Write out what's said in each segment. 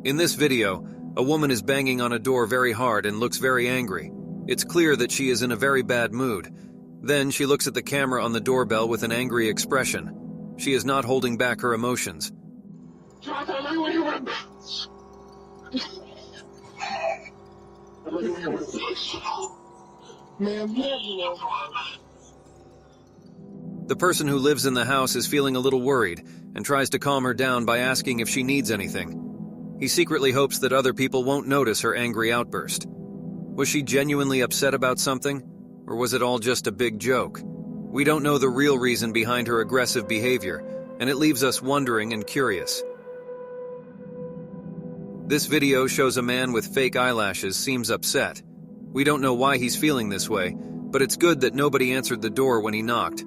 In this video, a woman is banging on a door very hard and looks very angry. It's clear that she is in a very bad mood. Then she looks at the camera on the doorbell with an angry expression. She is not holding back her emotions. The person who lives in the house is feeling a little worried and tries to calm her down by asking if she needs anything. He secretly hopes that other people won't notice her angry outburst. Was she genuinely upset about something, or was it all just a big joke? We don't know the real reason behind her aggressive behavior, and it leaves us wondering and curious. This video shows a man with fake eyelashes seems upset. We don't know why he's feeling this way, but it's good that nobody answered the door when he knocked.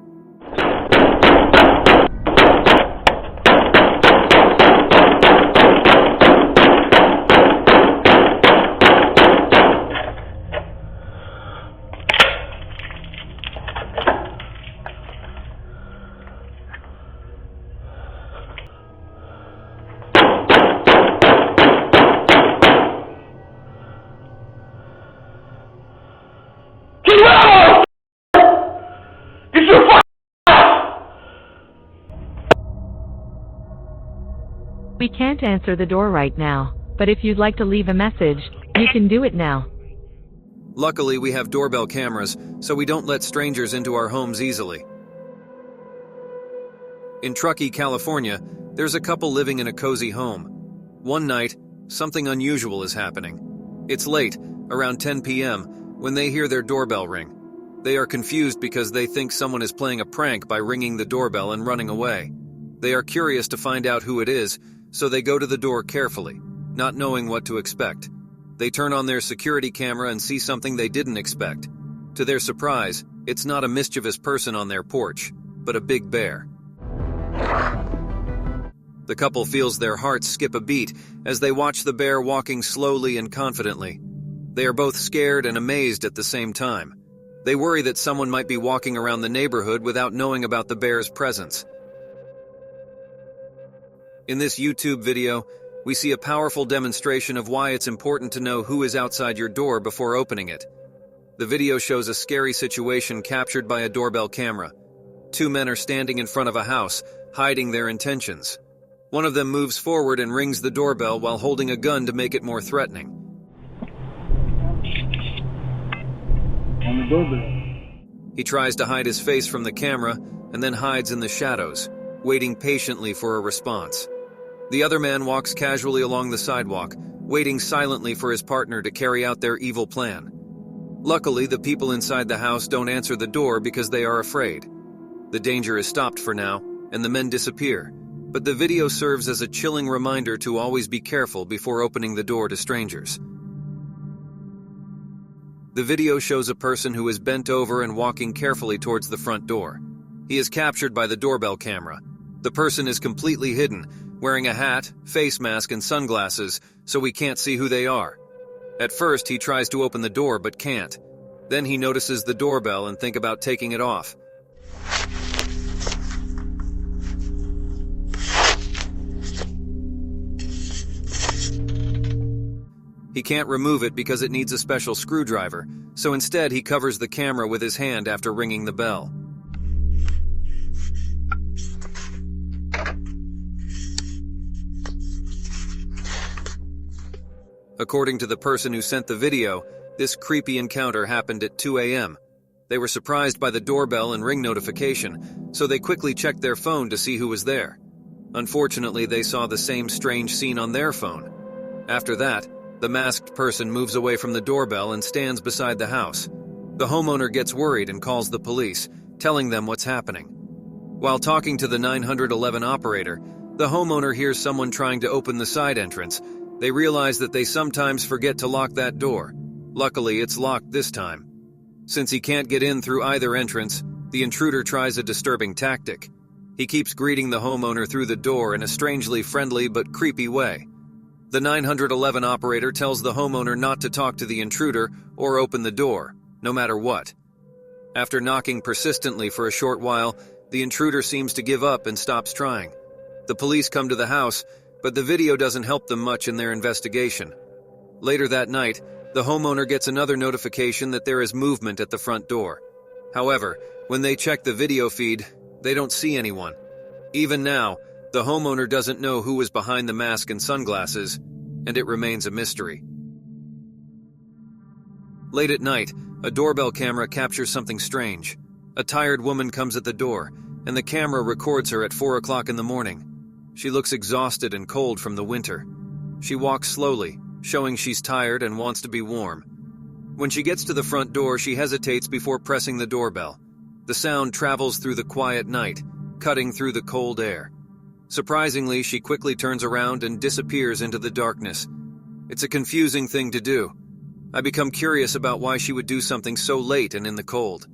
We can't answer the door right now, but if you'd like to leave a message, you can do it now. Luckily, we have doorbell cameras, so we don't let strangers into our homes easily. In Truckee, California, there's a couple living in a cozy home. One night, something unusual is happening. It's late, around 10 p.m., when they hear their doorbell ring. They are confused because they think someone is playing a prank by ringing the doorbell and running away. They are curious to find out who it is, so they go to the door carefully, not knowing what to expect. They turn on their security camera and see something they didn't expect. To their surprise, it's not a mischievous person on their porch, but a big bear. The couple feels their hearts skip a beat as they watch the bear walking slowly and confidently. They are both scared and amazed at the same time. They worry that someone might be walking around the neighborhood without knowing about the bear's presence. In this YouTube video, we see a powerful demonstration of why it's important to know who is outside your door before opening it. The video shows a scary situation captured by a doorbell camera. Two men are standing in front of a house, hiding their intentions. One of them moves forward and rings the doorbell while holding a gun to make it more threatening. On the doorbell. He tries to hide his face from the camera and then hides in the shadows, waiting patiently for a response. The other man walks casually along the sidewalk, waiting silently for his partner to carry out their evil plan. Luckily, the people inside the house don't answer the door because they are afraid. The danger is stopped for now, and the men disappear, but the video serves as a chilling reminder to always be careful before opening the door to strangers. The video shows a person who is bent over and walking carefully towards the front door. He is captured by the doorbell camera. The person is completely hidden, wearing a hat, face mask, and sunglasses, so we can't see who they are. At first, he tries to open the door but can't. Then he notices the doorbell and thinks about taking it off. He can't remove it because it needs a special screwdriver, so instead he covers the camera with his hand after ringing the bell. According to the person who sent the video, this creepy encounter happened at 2 a.m. They were surprised by the doorbell and ring notification, so they quickly checked their phone to see who was there. Unfortunately, they saw the same strange scene on their phone. After that, the masked person moves away from the doorbell and stands beside the house. The homeowner gets worried and calls the police, telling them what's happening. While talking to the 911 operator, the homeowner hears someone trying to open the side entrance. They realize that they sometimes forget to lock that door. Luckily, it's locked this time. Since he can't get in through either entrance, the intruder tries a disturbing tactic. He keeps greeting the homeowner through the door in a strangely friendly but creepy way. The 911 operator tells the homeowner not to talk to the intruder or open the door, no matter what. After knocking persistently for a short while, the intruder seems to give up and stops trying. The police come to the house, but the video doesn't help them much in their investigation. Later that night, the homeowner gets another notification that there is movement at the front door. However, when they check the video feed, they don't see anyone. Even now, the homeowner doesn't know who was behind the mask and sunglasses, and it remains a mystery. Late at night, a doorbell camera captures something strange. A tired woman comes at the door, and the camera records her at 4 o'clock in the morning. She looks exhausted and cold from the winter. She walks slowly, showing she's tired and wants to be warm. When she gets to the front door, she hesitates before pressing the doorbell. The sound travels through the quiet night, cutting through the cold air. Surprisingly, she quickly turns around and disappears into the darkness. It's a confusing thing to do. I become curious about why she would do something so late and in the cold.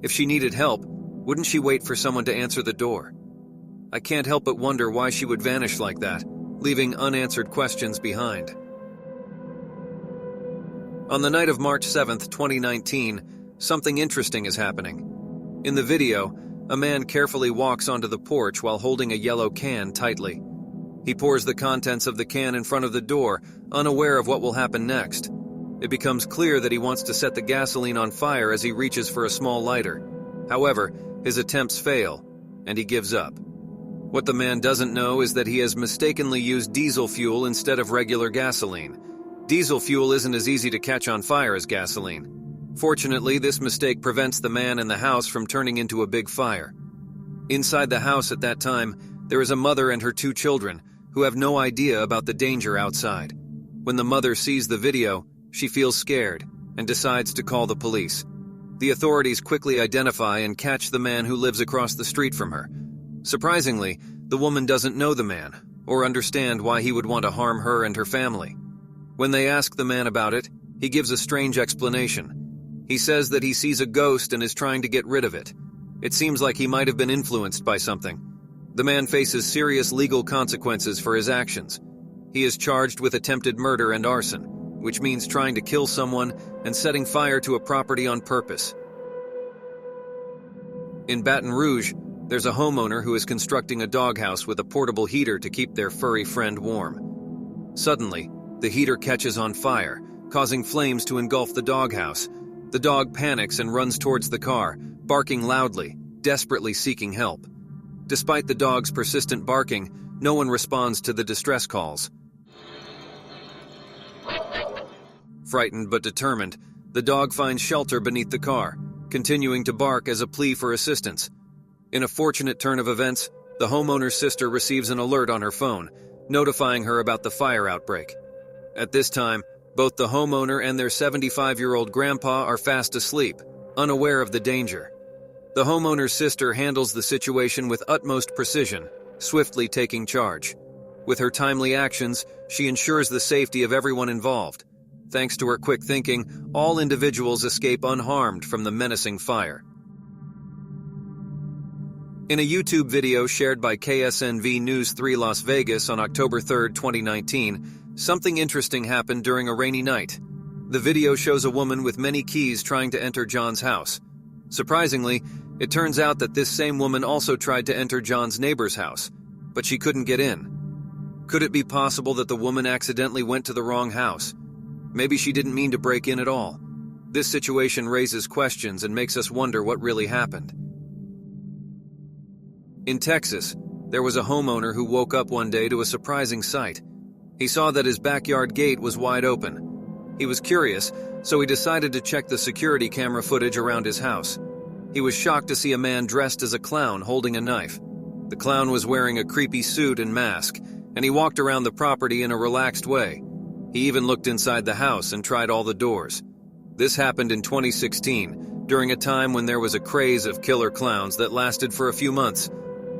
If she needed help, wouldn't she wait for someone to answer the door? I can't help but wonder why she would vanish like that, leaving unanswered questions behind. On the night of March 7th, 2019, something interesting is happening. In the video, a man carefully walks onto the porch while holding a yellow can tightly. He pours the contents of the can in front of the door, unaware of what will happen next. It becomes clear that he wants to set the gasoline on fire as he reaches for a small lighter. However, his attempts fail, and he gives up. What the man doesn't know is that he has mistakenly used diesel fuel instead of regular gasoline. Diesel fuel isn't as easy to catch on fire as gasoline. Fortunately, this mistake prevents the man in the house from turning into a big fire. Inside the house at that time, there is a mother and her 2 children who have no idea about the danger outside. When the mother sees the video, she feels scared and decides to call the police. The authorities quickly identify and catch the man who lives across the street from her. Surprisingly, the woman doesn't know the man or understand why he would want to harm her and her family. When they ask the man about it, he gives a strange explanation. He says that he sees a ghost and is trying to get rid of it. It seems like he might have been influenced by something. The man faces serious legal consequences for his actions. He is charged with attempted murder and arson, which means trying to kill someone and setting fire to a property on purpose. In Baton Rouge, there's a homeowner who is constructing a doghouse with a portable heater to keep their furry friend warm. Suddenly, the heater catches on fire, causing flames to engulf the doghouse. The dog panics and runs towards the car, barking loudly, desperately seeking help. Despite the dog's persistent barking, no one responds to the distress calls. Frightened but determined, the dog finds shelter beneath the car, continuing to bark as a plea for assistance. In a fortunate turn of events, the homeowner's sister receives an alert on her phone, notifying her about the fire outbreak. At this time, both the homeowner and their 75-year-old grandpa are fast asleep, unaware of the danger. The homeowner's sister handles the situation with utmost precision, swiftly taking charge. With her timely actions, she ensures the safety of everyone involved. Thanks to her quick thinking, all individuals escape unharmed from the menacing fire. In a YouTube video shared by KSNV News 3 Las Vegas on October 3, 2019, something interesting happened during a rainy night. The video shows a woman with many keys trying to enter John's house. Surprisingly, it turns out that this same woman also tried to enter John's neighbor's house, but she couldn't get in. Could it be possible that the woman accidentally went to the wrong house? Maybe she didn't mean to break in at all. This situation raises questions and makes us wonder what really happened. In Texas, there was a homeowner who woke up one day to a surprising sight. He saw that his backyard gate was wide open. He was curious, so he decided to check the security camera footage around his house. He was shocked to see a man dressed as a clown holding a knife. The clown was wearing a creepy suit and mask, and he walked around the property in a relaxed way. He even looked inside the house and tried all the doors. This happened in 2016, during a time when there was a craze of killer clowns that lasted for a few months.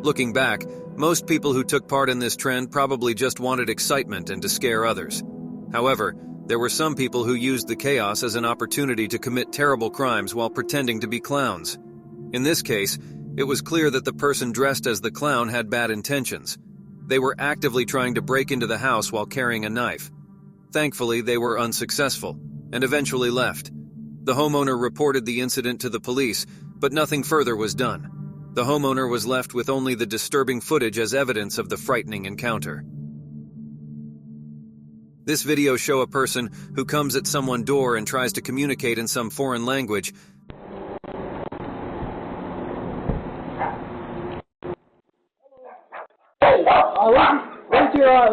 Looking back, most people who took part in this trend probably just wanted excitement and to scare others. However, there were some people who used the chaos as an opportunity to commit terrible crimes while pretending to be clowns. In this case, it was clear that the person dressed as the clown had bad intentions. They were actively trying to break into the house while carrying a knife. Thankfully, they were unsuccessful and eventually left. The homeowner reported the incident to the police, but nothing further was done. The homeowner was left with only the disturbing footage as evidence of the frightening encounter. This video shows a person who comes at someone's door and tries to communicate in some foreign language.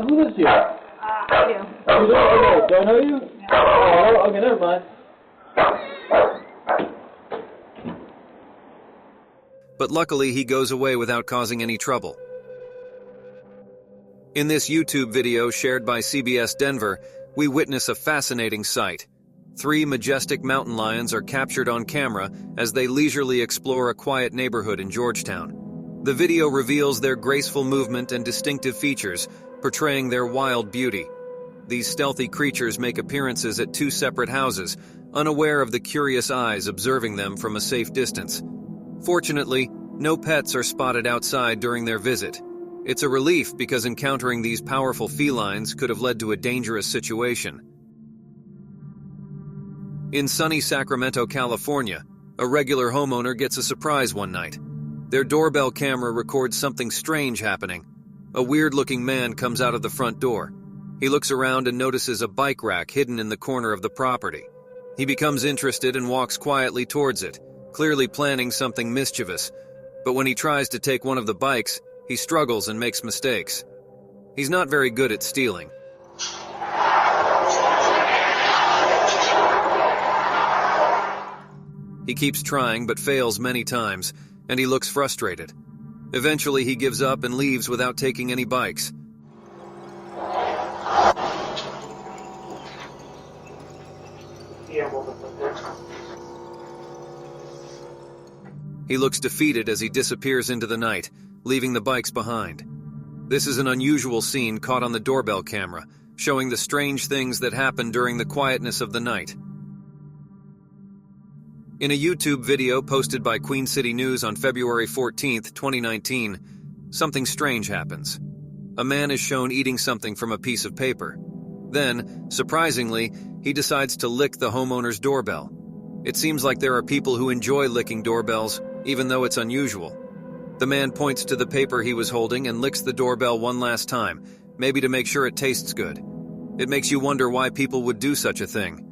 Who lives here? I do. You do? Okay, do I know you? Oh, okay, never mind. But luckily, he goes away without causing any trouble. In this YouTube video shared by CBS Denver, we witness a fascinating sight. 3 majestic mountain lions are captured on camera as they leisurely explore a quiet neighborhood in Georgetown. The video reveals their graceful movement and distinctive features, portraying their wild beauty. These stealthy creatures make appearances at 2 separate houses, unaware of the curious eyes observing them from a safe distance. Fortunately, no pets are spotted outside during their visit. It's a relief because encountering these powerful felines could have led to a dangerous situation. In sunny Sacramento, California, a regular homeowner gets a surprise one night. Their doorbell camera records something strange happening. A weird-looking man comes out of the front door. He looks around and notices a bike rack hidden in the corner of the property. He becomes interested and walks quietly towards it, clearly planning something mischievous. But when he tries to take one of the bikes, he struggles and makes mistakes. He's not very good at stealing. He keeps trying but fails many times, and he looks frustrated. Eventually, he gives up and leaves without taking any bikes. He looks defeated as he disappears into the night, leaving the bikes behind. This is an unusual scene caught on the doorbell camera, showing the strange things that happen during the quietness of the night. In a YouTube video posted by Queen City News on February 14, 2019, something strange happens. A man is shown eating something from a piece of paper. Then, surprisingly, he decides to lick the homeowner's doorbell. It seems like there are people who enjoy licking doorbells, even though it's unusual. The man points to the paper he was holding and licks the doorbell one last time, maybe to make sure it tastes good. It makes you wonder why people would do such a thing.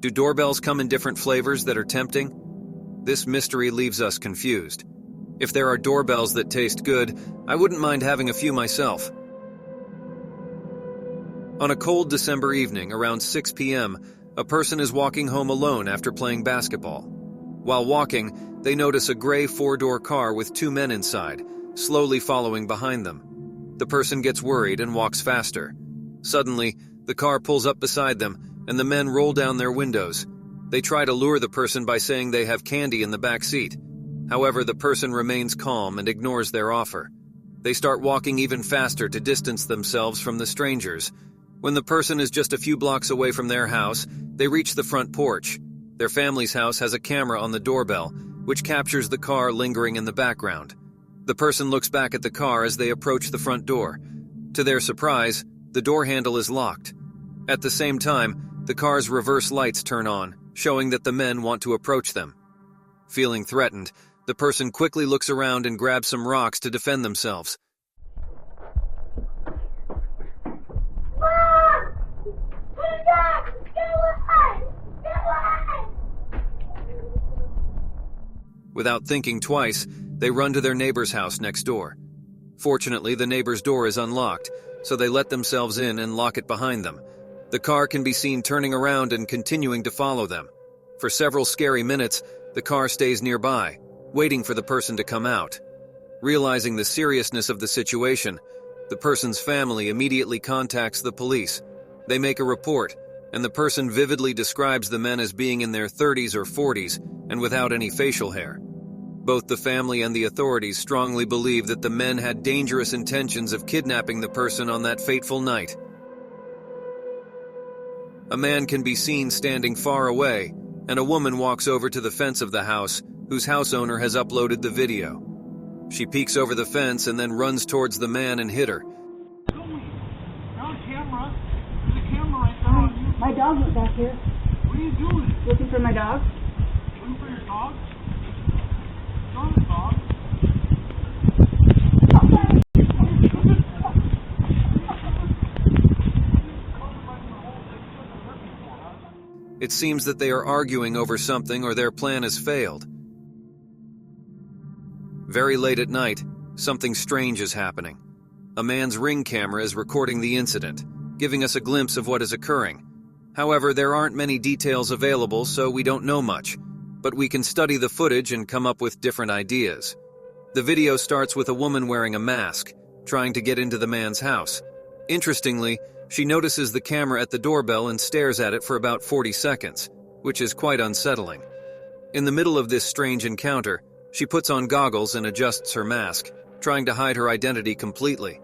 Do doorbells come in different flavors that are tempting? This mystery leaves us confused. If there are doorbells that taste good, I wouldn't mind having a few myself. On a cold December evening around 6 p.m., a person is walking home alone after playing basketball. While walking, they notice a gray 4-door car with 2 men inside, slowly following behind them. The person gets worried and walks faster. Suddenly, the car pulls up beside them, and the men roll down their windows. They try to lure the person by saying they have candy in the back seat. However, the person remains calm and ignores their offer. They start walking even faster to distance themselves from the strangers. When the person is just a few blocks away from their house, they reach the front porch. Their family's house has a camera on the doorbell, which captures the car lingering in the background. The person looks back at the car as they approach the front door. To their surprise, the door handle is locked. At the same time, the car's reverse lights turn on, showing that the men want to approach them. Feeling threatened, the person quickly looks around and grabs some rocks to defend themselves. Without thinking twice, they run to their neighbor's house next door. Fortunately, the neighbor's door is unlocked, so they let themselves in and lock it behind them. The car can be seen turning around and continuing to follow them. For several scary minutes, the car stays nearby, waiting for the person to come out. Realizing the seriousness of the situation, the person's family immediately contacts the police. They make a report, and the person vividly describes the men as being in their 30s or 40s and without any facial hair. Both the family and the authorities strongly believe that the men had dangerous intentions of kidnapping the person on that fateful night. A man can be seen standing far away, and a woman walks over to the fence of the house, whose house owner has uploaded the video. She peeks over the fence and then runs towards the man and hit her. My dog went back here. What are you doing? Looking for my dog. Looking for your dog? Not a dog. It seems that they are arguing over something or their plan has failed. Very late at night, something strange is happening. A man's Ring camera is recording the incident, giving us a glimpse of what is occurring. However, there aren't many details available, so we don't know much, but we can study the footage and come up with different ideas. The video starts with a woman wearing a mask, trying to get into the man's house. Interestingly, she notices the camera at the doorbell and stares at it for about 40 seconds, which is quite unsettling. In the middle of this strange encounter, she puts on goggles and adjusts her mask, trying to hide her identity completely.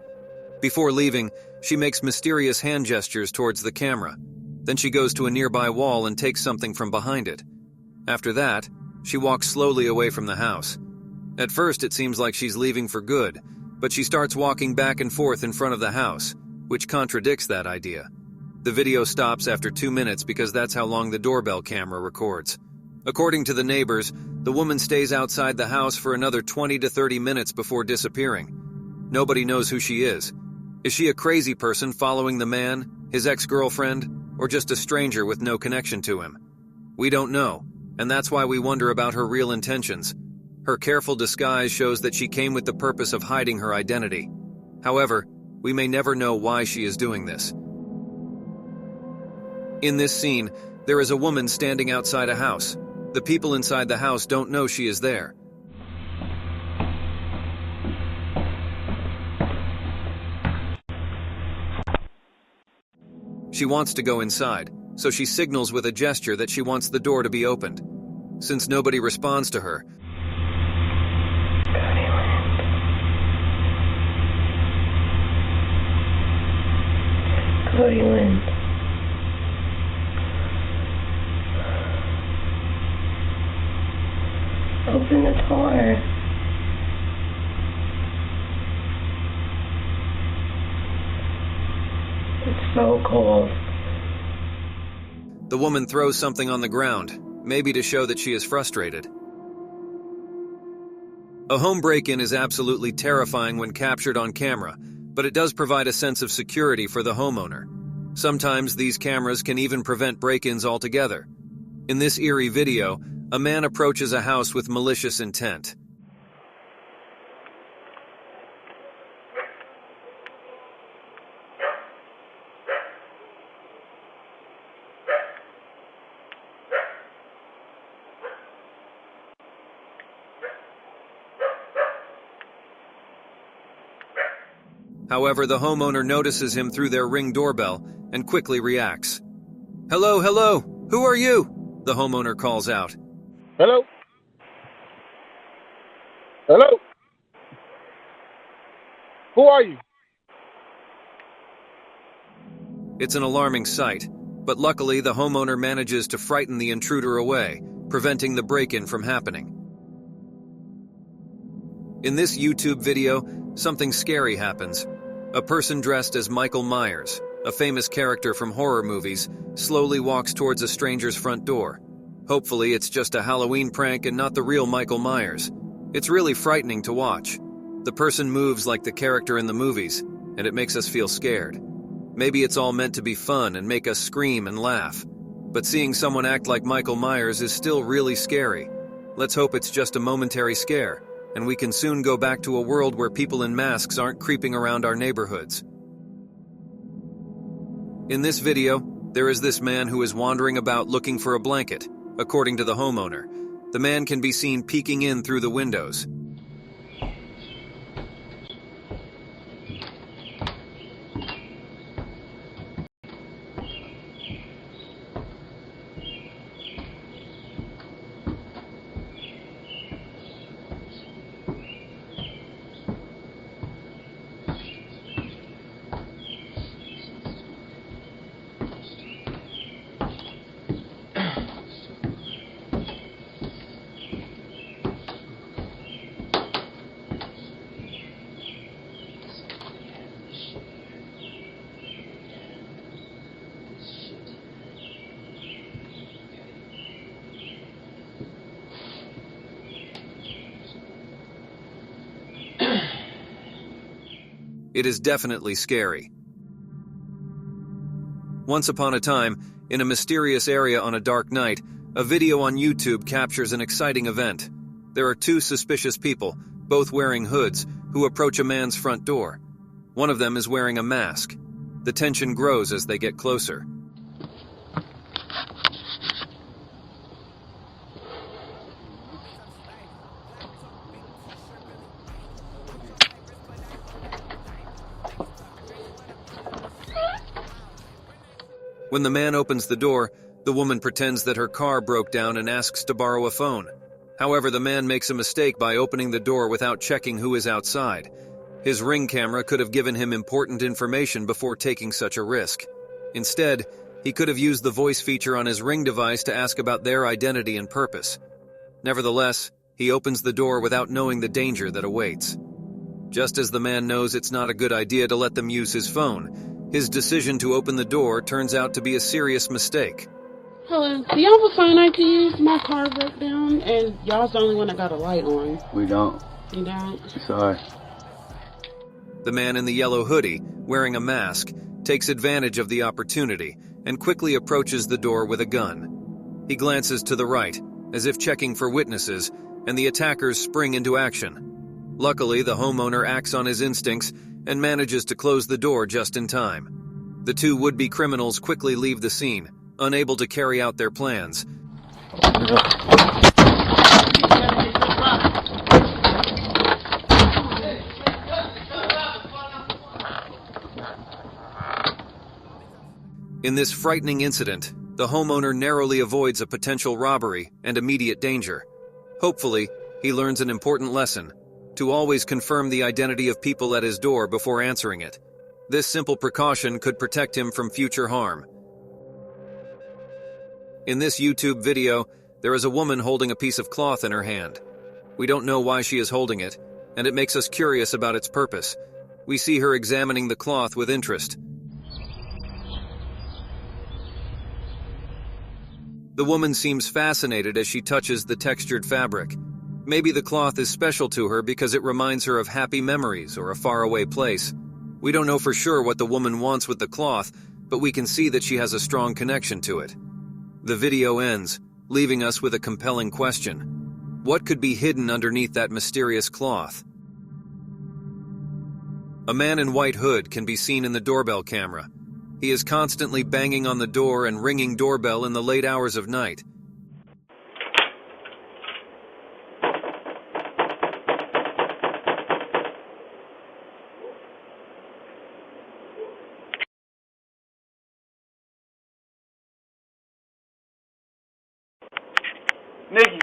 Before leaving, she makes mysterious hand gestures towards the camera. Then she goes to a nearby wall and takes something from behind it. After that, she walks slowly away from the house. At first, it seems like she's leaving for good, but she starts walking back and forth in front of the house, which contradicts that idea. The video stops after 2 minutes because that's how long the doorbell camera records. According to the neighbors, the woman stays outside the house for another 20 to 30 minutes before disappearing. Nobody knows who she is. Is she a crazy person following the man, his ex-girlfriend, or just a stranger with no connection to him? We don't know, and that's why we wonder about her real intentions. Her careful disguise shows that she came with the purpose of hiding her identity. However, we may never know why she is doing this. In this scene, there is a woman standing outside a house. The people inside the house don't know she is there. She wants to go inside, so she signals with a gesture that she wants the door to be opened. Since nobody responds to her, Cody wins. Open the door. It's so cold. the woman throws something on the ground, maybe to show that she is frustrated. A home break-in is absolutely terrifying when captured on camera, but it does provide a sense of security for the homeowner. Sometimes these cameras can even prevent break-ins altogether. In this eerie video, a man approaches a house with malicious intent. However, the homeowner notices him through their Ring doorbell and quickly reacts. "Hello, hello! Who are you?" the homeowner calls out. Hello? Hello? Who are you? It's an alarming sight, but luckily the homeowner manages to frighten the intruder away, preventing the break-in from happening. In this YouTube video, something scary happens. A person dressed as Michael Myers, a famous character from horror movies, slowly walks towards a stranger's front door. Hopefully it's just a Halloween prank and not the real Michael Myers. It's really frightening to watch. The person moves like the character in the movies, and it makes us feel scared. Maybe it's all meant to be fun and make us scream and laugh. But seeing someone act like Michael Myers is still really scary. Let's hope it's just a momentary scare, and we can soon go back to a world where people in masks aren't creeping around our neighborhoods. In this video, there is this man who is wandering about looking for a blanket, according to the homeowner. The man can be seen peeking in through the windows. It is definitely scary. Once upon a time, in a mysterious area on a dark night, a video on YouTube captures an exciting event. There are two suspicious people, both wearing hoods, who approach a man's front door. One of them is wearing a mask. The tension grows as they get closer. When the man opens the door, the woman pretends that her car broke down and asks to borrow a phone. However, the man makes a mistake by opening the door without checking who is outside. His Ring camera could have given him important information before taking such a risk. Instead, he could have used the voice feature on his Ring device to ask about their identity and purpose. Nevertheless, he opens the door without knowing the danger that awaits. Just as the man knows it's not a good idea to let them use his phone, his decision to open the door turns out to be a serious mistake. Hello, do y'all have a phone I can use? My car broke down, and y'all's the only one that got a light on. We don't. You don't? Sorry. The man in the yellow hoodie, wearing a mask, takes advantage of the opportunity and quickly approaches the door with a gun. He glances to the right, as if checking for witnesses, and the attackers spring into action. Luckily, the homeowner acts on his instincts and manages to close the door just in time. The two would-be criminals quickly leave the scene, unable to carry out their plans. In this frightening incident, the homeowner narrowly avoids a potential robbery and immediate danger. Hopefully, he learns an important lesson: to always confirm the identity of people at his door before answering it. This simple precaution could protect him from future harm. In this YouTube video, there is a woman holding a piece of cloth in her hand. We don't know why she is holding it, and it makes us curious about its purpose. We see her examining the cloth with interest. The woman seems fascinated as she touches the textured fabric. Maybe the cloth is special to her because it reminds her of happy memories or a faraway place. We don't know for sure what the woman wants with the cloth, but we can see that she has a strong connection to it. The video ends, leaving us with a compelling question. What could be hidden underneath that mysterious cloth? A man in white hood can be seen in the doorbell camera. He is constantly banging on the door and ringing doorbell in the late hours of night. Nikki.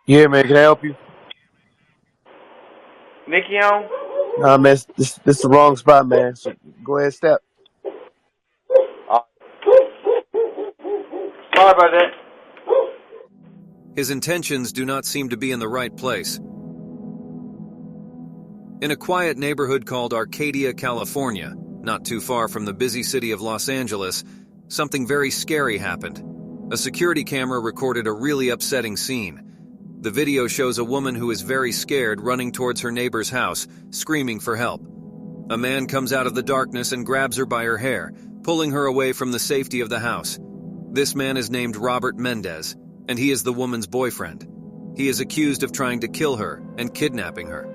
Yeah, man, can I help you? Nikki on? Nah, man, this the wrong spot, man. So go ahead, step. Sorry about that. His intentions do not seem to be in the right place. In a quiet neighborhood called Arcadia, California, not too far from the busy city of Los Angeles, something very scary happened. A security camera recorded a really upsetting scene. The video shows a woman who is very scared running towards her neighbor's house, screaming for help. A man comes out of the darkness and grabs her by her hair, pulling her away from the safety of the house. This man is named Robert Mendez, and he is the woman's boyfriend. He is accused of trying to kill her and kidnapping her.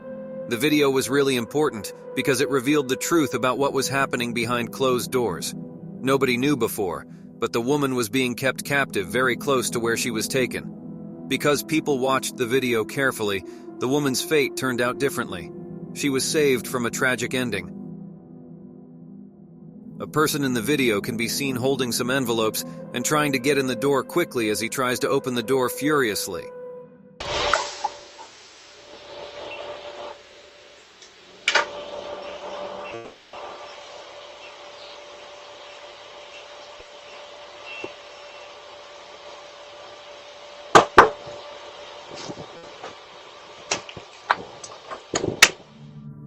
The video was really important because it revealed the truth about what was happening behind closed doors. Nobody knew before, but the woman was being kept captive very close to where she was taken. Because people watched the video carefully, the woman's fate turned out differently. She was saved from a tragic ending. A person in the video can be seen holding some envelopes and trying to get in the door quickly as he tries to open the door furiously.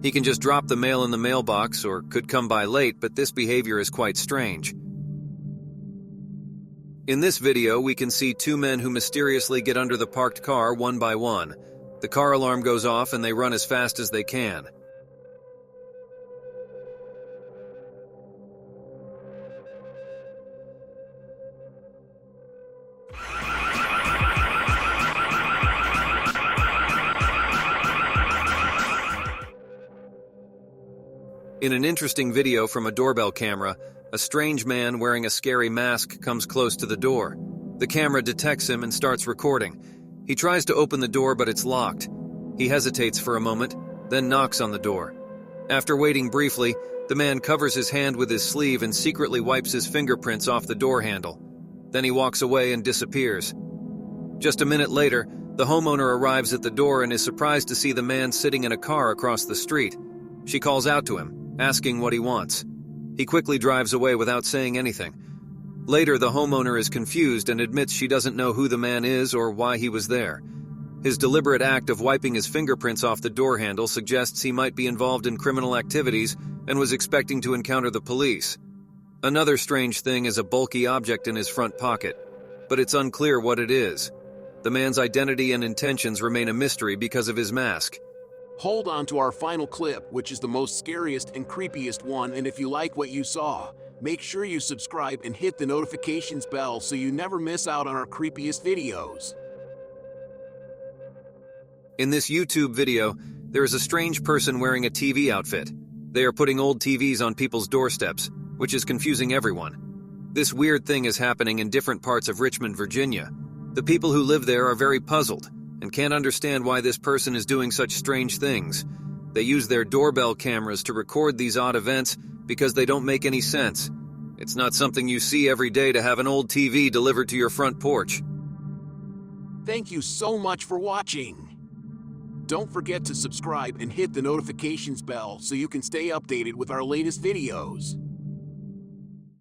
He can just drop the mail in the mailbox or could come by late, but this behavior is quite strange. In this video, we can see two men who mysteriously get under the parked car one by one. The car alarm goes off and they run as fast as they can. In an interesting video from a doorbell camera, a strange man wearing a scary mask comes close to the door. The camera detects him and starts recording. He tries to open the door, but it's locked. He hesitates for a moment, then knocks on the door. After waiting briefly, the man covers his hand with his sleeve and secretly wipes his fingerprints off the door handle. Then he walks away and disappears. Just a minute later, the homeowner arrives at the door and is surprised to see the man sitting in a car across the street. She calls out to him, asking what he wants. He quickly drives away without saying anything. Later, the homeowner is confused and admits she doesn't know who the man is or why he was there. His deliberate act of wiping his fingerprints off the door handle suggests he might be involved in criminal activities and was expecting to encounter the police. Another strange thing is a bulky object in his front pocket, but it's unclear what it is. The man's identity and intentions remain a mystery because of his mask. Hold on to our final clip, which is the most scariest and creepiest one, and if you like what you saw, make sure you subscribe and hit the notifications bell so you never miss out on our creepiest videos. In this YouTube video, there is a strange person wearing a TV outfit. They are putting old TVs on people's doorsteps, which is confusing everyone. This weird thing is happening in different parts of Richmond, Virginia. The people who live there are very puzzled and can't understand why this person is doing such strange things. They use their doorbell cameras to record these odd events because they don't make any sense. It's not something you see every day to have an old TV delivered to your front porch. Thank you so much for watching. Don't forget to subscribe and hit the notifications bell so you can stay updated with our latest videos.